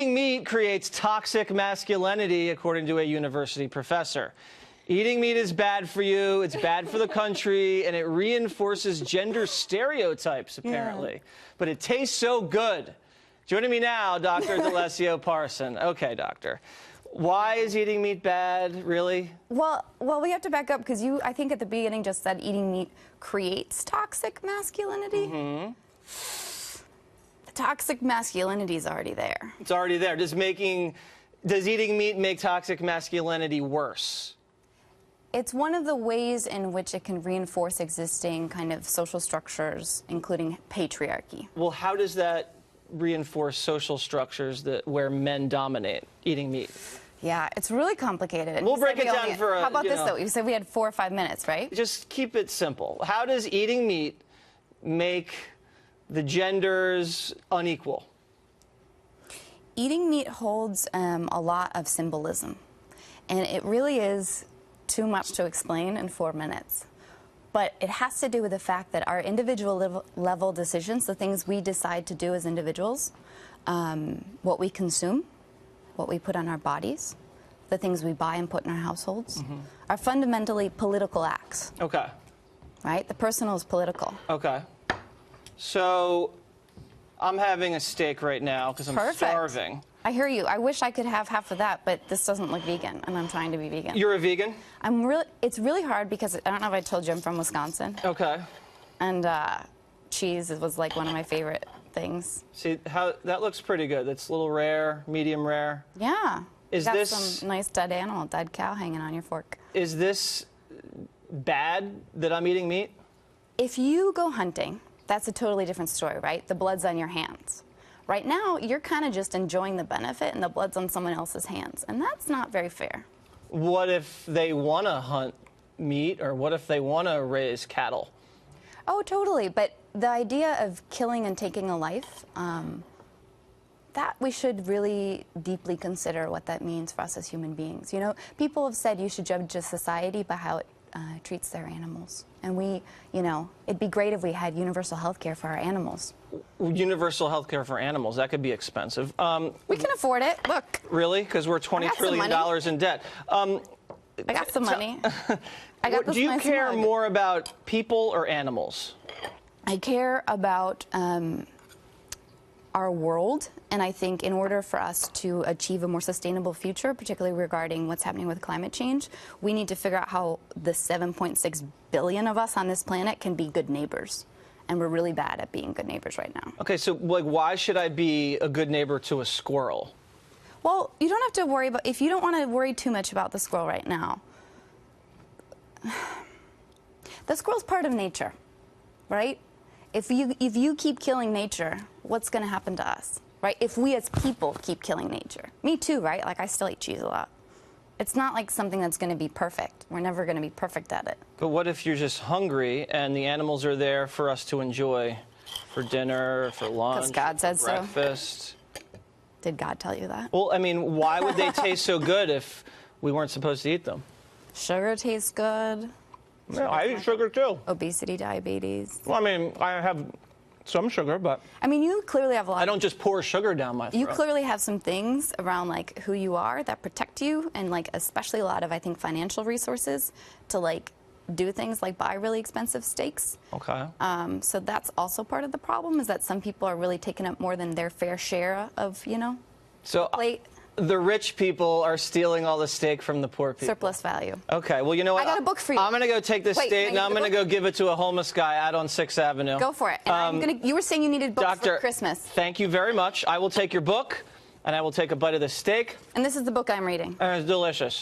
Eating meat creates toxic masculinity, according to a university professor. Eating meat is bad for you, it's bad for the country, and it reinforces gender stereotypes, apparently. Yeah. But it tastes so good. Joining me now, Dr. D'Alessio Parson. Okay, doctor. Why is eating meat bad, really? Well, we have to back up because you, I think at the beginning, just said eating meat creates toxic masculinity. Mm-hmm. The toxic masculinity is already there. It's already there. Does eating meat make toxic masculinity worse? It's one of the ways in which it can reinforce existing kind of social structures, including patriarchy. Well, how does that reinforce social structures where men dominate eating meat? Yeah, it's really complicated. We'll break it down for How about this, though? You said we had 4 or 5 minutes, right? Just keep it simple. How does eating meat make the genders unequal? Eating meat holds a lot of symbolism, and it really is too much to explain in 4 minutes. But it has to do with the fact that our individual level decisions, the things we decide to do as individuals, what we consume, what we put on our bodies, the things we buy and put in our households, are fundamentally political acts. Okay. Right? The personal is political. Okay. So I'm having a steak right now because I'm starving. I hear you. I wish I could have half of that, but this doesn't look vegan, and I'm trying to be vegan. You're a vegan? It's really hard because I don't know if I told you I'm from Wisconsin. Okay. And cheese was like one of my favorite things. See, that looks pretty good. That's a little rare, medium rare. Yeah. Is got this some nice dead animal, dead cow hanging on your fork? Is this bad that I'm eating meat? If you go hunting, that's a totally different story, right? The blood's on your hands. Right now, you're kind of just enjoying the benefit, and the blood's on someone else's hands, and that's not very fair. What if they want to hunt meat, or what if they want to raise cattle? Oh, totally. But the idea of killing and taking a life, that we should really deeply consider what that means for us as human beings. You know, people have said you should judge a society by how it treats their animals. And it'd be great if we had universal health care for our animals. Universal health care for animals, that could be expensive. We can afford it, look. Really? Because we're $20 trillion in debt. I got some money. I got this. Do you care more about people or animals? I care about our world, and I think in order for us to achieve a more sustainable future, particularly regarding what's happening with climate change, we need to figure out how the 7.6 billion of us on this planet can be good neighbors. And we're really bad at being good neighbors right now. Okay, so why should I be a good neighbor to a squirrel? Well, you don't have to worry about, if you don't want to worry too much about the squirrel right now, the squirrel's part of nature, right? If you keep killing nature, what's going to happen to us, right? If we as people keep killing nature. Me too, right? Like, I still eat cheese a lot. It's not like something that's going to be perfect. We're never going to be perfect at it. But what if you're just hungry and the animals are there for us to enjoy for dinner, for lunch, because God said so. Breakfast? Did God tell you that? Well, I mean, why would they taste so good if we weren't supposed to eat them? Sugar tastes good. Yeah, I eat sugar too. Obesity, diabetes. Well, I mean, I have some sugar, but I mean, you clearly have a lot. I don't just pour sugar down my throat. You clearly have some things around like who you are that protect you, and like especially a lot of, I think, financial resources to like do things like buy really expensive steaks. Okay. So that's also part of the problem, is that some people are really taking up more than their fair share of, plate. The rich people are stealing all the steak from the poor people. Surplus value. Okay, well, you know what? I got a book for you. I'm going to go take this steak, and I'm going to go give it to a homeless guy out on 6th Avenue. Go for it. And you were saying you needed books for Christmas. Thank you very much. I will take your book, and I will take a bite of the steak. And this is the book I'm reading. And it's delicious.